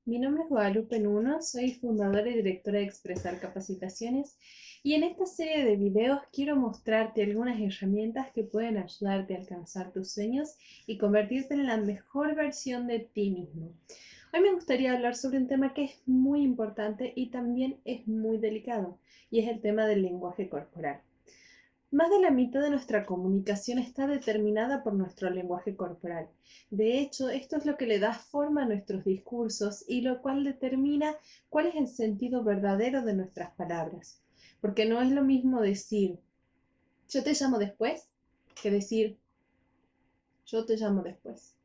Mi nombre es Guadalupe Nuno, soy fundadora y directora de Expresar Capacitaciones y en esta serie de videos quiero mostrarte algunas herramientas que pueden ayudarte a alcanzar tus sueños y convertirte en la mejor versión de ti mismo. Hoy me gustaría hablar sobre un tema que es muy importante y también es muy delicado, y es el tema del lenguaje corporal. Más de la mitad de nuestra comunicación está determinada por nuestro lenguaje corporal. De hecho, esto es lo que le da forma a nuestros discursos y lo cual determina cuál es el sentido verdadero de nuestras palabras. Porque no es lo mismo decir yo te llamo después que decir yo te llamo después.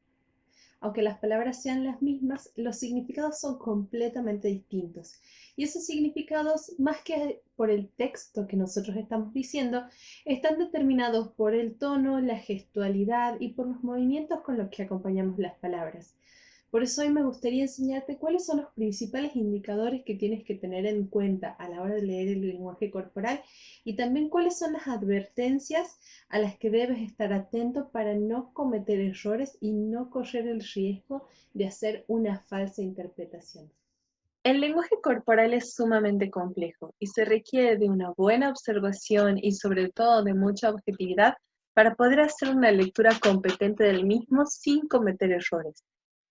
Aunque las palabras sean las mismas, los significados son completamente distintos. Y esos significados, más que por el texto que nosotros estamos diciendo, están determinados por el tono, la gestualidad y por los movimientos con los que acompañamos las palabras. Por eso hoy me gustaría enseñarte cuáles son los principales indicadores que tienes que tener en cuenta a la hora de leer el lenguaje corporal y también cuáles son las advertencias a las que debes estar atento para no cometer errores y no correr el riesgo de hacer una falsa interpretación. El lenguaje corporal es sumamente complejo y se requiere de una buena observación y sobre todo de mucha objetividad para poder hacer una lectura competente del mismo sin cometer errores.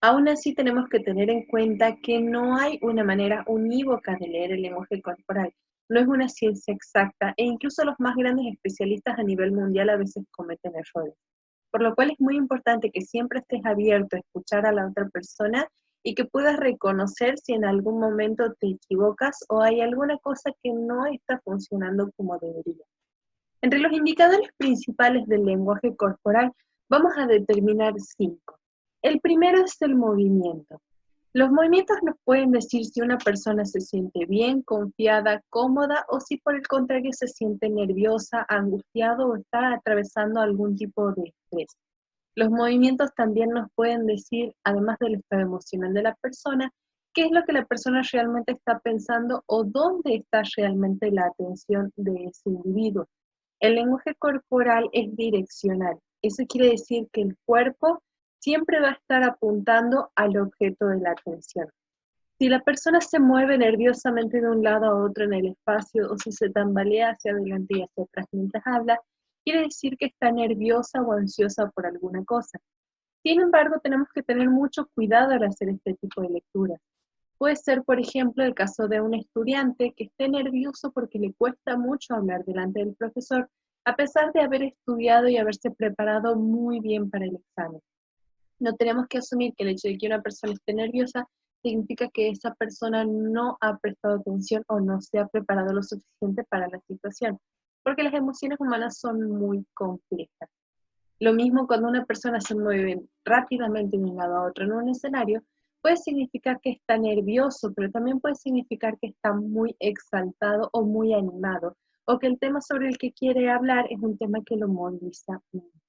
Aún así tenemos que tener en cuenta que no hay una manera unívoca de leer el lenguaje corporal. No es una ciencia exacta e incluso los más grandes especialistas a nivel mundial a veces cometen errores. Por lo cual es muy importante que siempre estés abierto a escuchar a la otra persona y que puedas reconocer si en algún momento te equivocas o hay alguna cosa que no está funcionando como debería. Entre los indicadores principales del lenguaje corporal vamos a determinar 5. El primero es el movimiento. Los movimientos nos pueden decir si una persona se siente bien, confiada, cómoda o si por el contrario se siente nerviosa, angustiado o está atravesando algún tipo de estrés. Los movimientos también nos pueden decir, además del estado emocional de la persona, qué es lo que la persona realmente está pensando o dónde está realmente la atención de ese individuo. El lenguaje corporal es direccional. Eso quiere decir que el cuerpo siempre va a estar apuntando al objeto de la atención. Si la persona se mueve nerviosamente de un lado a otro en el espacio o si se tambalea hacia adelante y hacia atrás mientras habla, quiere decir que está nerviosa o ansiosa por alguna cosa. Sin embargo, tenemos que tener mucho cuidado al hacer este tipo de lecturas. Puede ser, por ejemplo, el caso de un estudiante que esté nervioso porque le cuesta mucho hablar delante del profesor, a pesar de haber estudiado y haberse preparado muy bien para el examen. No tenemos que asumir que el hecho de que una persona esté nerviosa significa que esa persona no ha prestado atención o no se ha preparado lo suficiente para la situación, porque las emociones humanas son muy complejas. Lo mismo cuando una persona se mueve rápidamente de un lado a otro en un escenario, puede significar que está nervioso, pero también puede significar que está muy exaltado o muy animado, o que el tema sobre el que quiere hablar es un tema que lo moviliza mucho.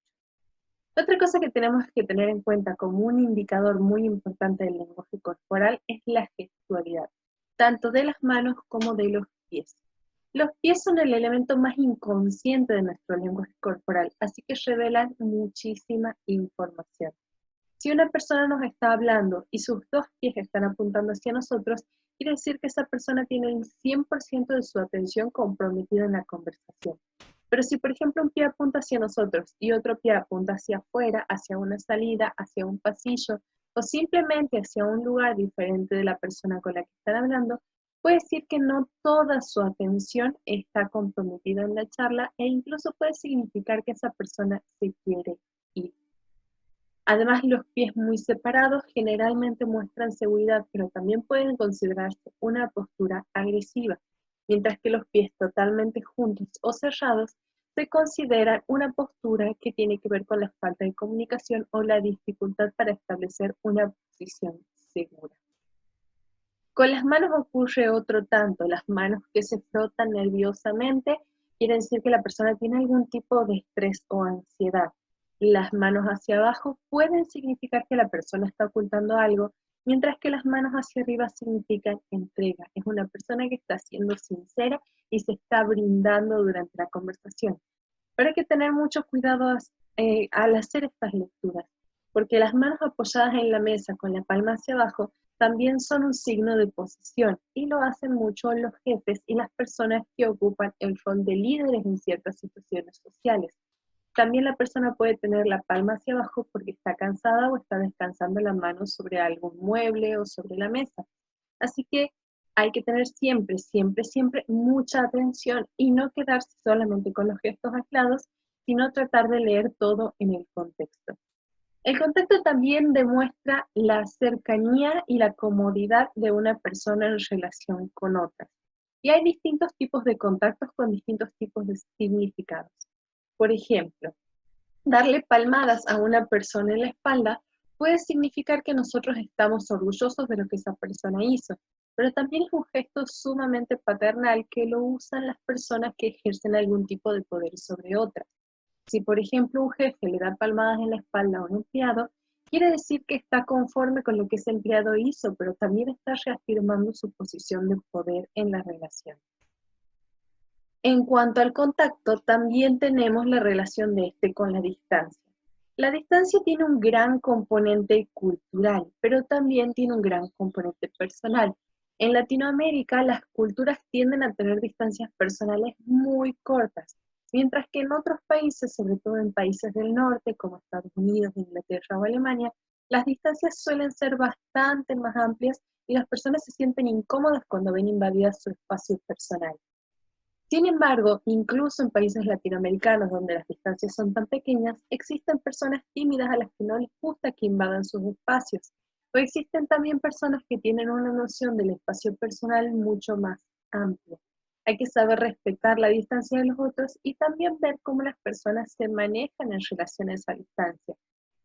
Otra cosa que tenemos que tener en cuenta como un indicador muy importante del lenguaje corporal es la gestualidad, tanto de las manos como de los pies. Los pies son el elemento más inconsciente de nuestro lenguaje corporal, así que revelan muchísima información. Si una persona nos está hablando y sus dos pies están apuntando hacia nosotros, quiere decir que esa persona tiene el 100% de su atención comprometida en la conversación. Pero si, por ejemplo, un pie apunta hacia nosotros y otro pie apunta hacia afuera, hacia una salida, hacia un pasillo o simplemente hacia un lugar diferente de la persona con la que están hablando, puede decir que no toda su atención está comprometida en la charla e incluso puede significar que esa persona se quiere ir. Además, los pies muy separados generalmente muestran seguridad, pero también pueden considerarse una postura agresiva, mientras que los pies totalmente juntos o cerrados se consideran una postura que tiene que ver con la falta de comunicación o la dificultad para establecer una posición segura. Con las manos ocurre otro tanto, las manos que se frotan nerviosamente quiere decir que la persona tiene algún tipo de estrés o ansiedad. Las manos hacia abajo pueden significar que la persona está ocultando algo, mientras que las manos hacia arriba significan entrega. Es una persona que está siendo sincera y se está brindando durante la conversación. Pero hay que tener mucho cuidado al hacer estas lecturas, porque las manos apoyadas en la mesa con la palma hacia abajo también son un signo de posición y lo hacen mucho los jefes y las personas que ocupan el rol de líderes en ciertas situaciones sociales. También la persona puede tener la palma hacia abajo porque está cansada o está descansando la mano sobre algún mueble o sobre la mesa. Así que hay que tener siempre, siempre, siempre mucha atención y no quedarse solamente con los gestos aislados, sino tratar de leer todo en el contexto. El contexto también demuestra la cercanía y la comodidad de una persona en relación con otras. Y hay distintos tipos de contactos con distintos tipos de significados. Por ejemplo, darle palmadas a una persona en la espalda puede significar que nosotros estamos orgullosos de lo que esa persona hizo, pero también es un gesto sumamente paternal que lo usan las personas que ejercen algún tipo de poder sobre otras. Si, por ejemplo, un jefe le da palmadas en la espalda a un empleado, quiere decir que está conforme con lo que ese empleado hizo, pero también está reafirmando su posición de poder en la relación. En cuanto al contacto, también tenemos la relación de este con la distancia. La distancia tiene un gran componente cultural, pero también tiene un gran componente personal. En Latinoamérica, las culturas tienden a tener distancias personales muy cortas, mientras que en otros países, sobre todo en países del norte, como Estados Unidos, Inglaterra o Alemania, las distancias suelen ser bastante más amplias y las personas se sienten incómodas cuando ven invadidas su espacio personal. Sin embargo, incluso en países latinoamericanos donde las distancias son tan pequeñas, existen personas tímidas a las que no les gusta que invadan sus espacios, o existen también personas que tienen una noción del espacio personal mucho más amplia. Hay que saber respetar la distancia de los otros y también ver cómo las personas se manejan en relación a esa distancia.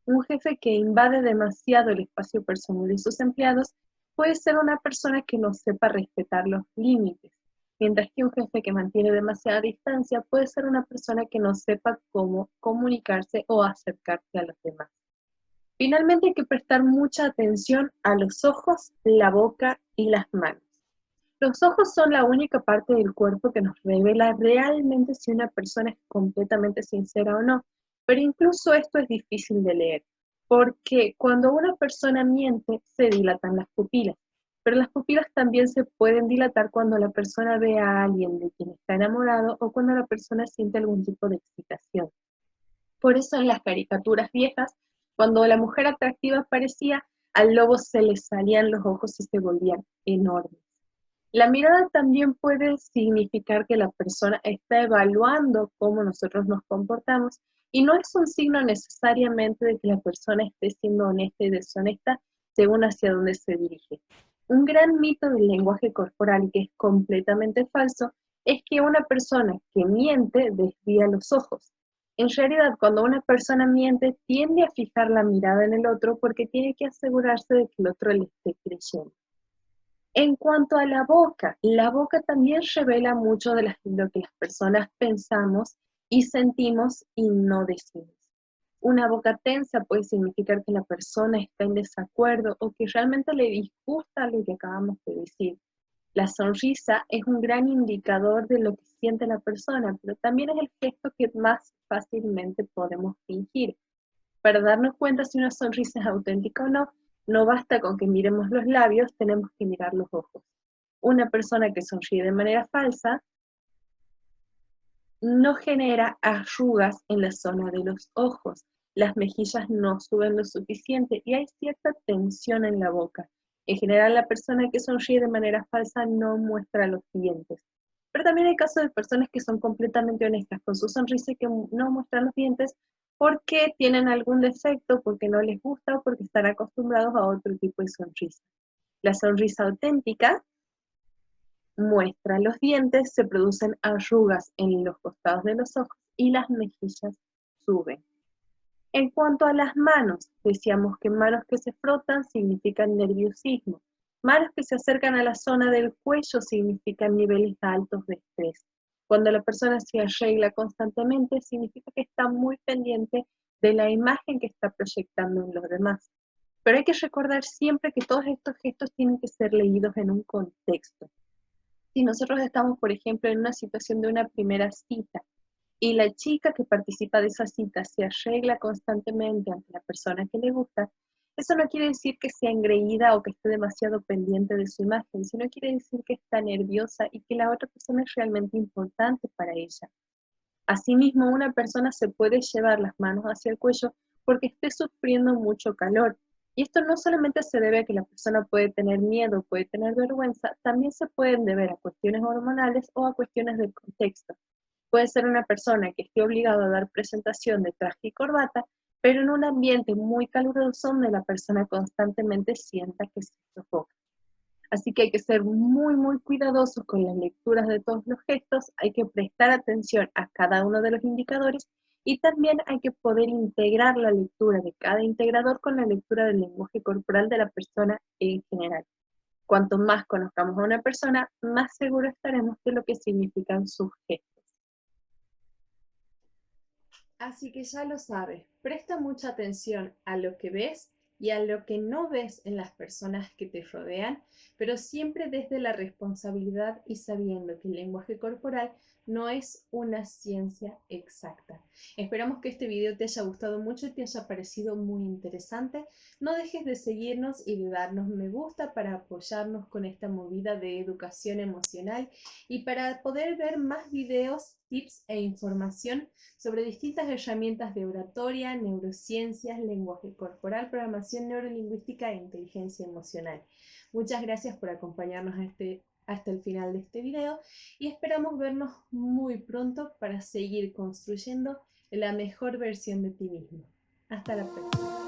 Un jefe que invade demasiado el espacio personal de sus empleados puede ser una persona que no sepa respetar los límites, mientras que un jefe que mantiene demasiada distancia puede ser una persona que no sepa cómo comunicarse o acercarse a los demás. Finalmente hay que prestar mucha atención a los ojos, la boca y las manos. Los ojos son la única parte del cuerpo que nos revela realmente si una persona es completamente sincera o no, pero incluso esto es difícil de leer, porque cuando una persona miente se dilatan las pupilas, pero las pupilas también se pueden dilatar cuando la persona ve a alguien de quien está enamorado o cuando la persona siente algún tipo de excitación. Por eso en las caricaturas viejas, cuando la mujer atractiva aparecía, al lobo se le salían los ojos y se volvían enormes. La mirada también puede significar que la persona está evaluando cómo nosotros nos comportamos y no es un signo necesariamente de que la persona esté siendo honesta y deshonesta según hacia dónde se dirige. Un gran mito del lenguaje corporal y que es completamente falso es que una persona que miente desvía los ojos. En realidad, cuando una persona miente, tiende a fijar la mirada en el otro porque tiene que asegurarse de que el otro le esté creyendo. En cuanto a la boca también revela mucho de lo que las personas pensamos y sentimos y no decimos. Una boca tensa puede significar que la persona está en desacuerdo o que realmente le disgusta lo que acabamos de decir. La sonrisa es un gran indicador de lo que siente la persona, pero también es el gesto que más fácilmente podemos fingir. Para darnos cuenta si una sonrisa es auténtica o no, no basta con que miremos los labios, tenemos que mirar los ojos. Una persona que sonríe de manera falsa no genera arrugas en la zona de los ojos, las mejillas no suben lo suficiente y hay cierta tensión en la boca. En general, la persona que sonríe de manera falsa no muestra los dientes. Pero también hay casos de personas que son completamente honestas con su sonrisa y que no muestran los dientes porque tienen algún defecto, porque no les gusta o porque están acostumbrados a otro tipo de sonrisa. La sonrisa auténtica muestra los dientes, se producen arrugas en los costados de los ojos y las mejillas suben. En cuanto a las manos, decíamos que manos que se frotan significan nerviosismo. Manos que se acercan a la zona del cuello significan niveles altos de estrés. Cuando la persona se arregla constantemente, significa que está muy pendiente de la imagen que está proyectando en los demás. Pero hay que recordar siempre que todos estos gestos tienen que ser leídos en un contexto. Si nosotros estamos, por ejemplo, en una situación de una primera cita y la chica que participa de esa cita se arregla constantemente ante la persona que le gusta, Eso no quiere decir que sea engreída o que esté demasiado pendiente de su imagen, sino quiere decir que está nerviosa y que la otra persona es realmente importante para ella. Asimismo, una persona se puede llevar las manos hacia el cuello porque esté sufriendo mucho calor. Y esto no solamente se debe a que la persona puede tener miedo, puede tener vergüenza, también se pueden deber a cuestiones hormonales o a cuestiones del contexto. Puede ser una persona que esté obligada a dar presentación de traje y corbata, pero en un ambiente muy caluroso donde la persona constantemente sienta que se sofoca. Así que hay que ser muy cuidadosos con las lecturas de todos los gestos, hay que prestar atención a cada uno de los indicadores y también hay que poder integrar la lectura de cada integrador con la lectura del lenguaje corporal de la persona en general. Cuanto más conozcamos a una persona, más seguros estaremos de lo que significan sus gestos. Así que ya lo sabes, presta mucha atención a lo que ves y a lo que no ves en las personas que te rodean, pero siempre desde la responsabilidad y sabiendo que el lenguaje corporal no es una ciencia exacta. Esperamos que este video te haya gustado mucho y te haya parecido muy interesante. No dejes de seguirnos y de darnos me gusta para apoyarnos con esta movida de educación emocional y para poder ver más videos, tips e información sobre distintas herramientas de oratoria, neurociencias, lenguaje corporal, programación neurolingüística e inteligencia emocional. Muchas gracias por acompañarnos hasta el final de este video y esperamos vernos muy pronto para seguir construyendo la mejor versión de ti mismo. Hasta la próxima.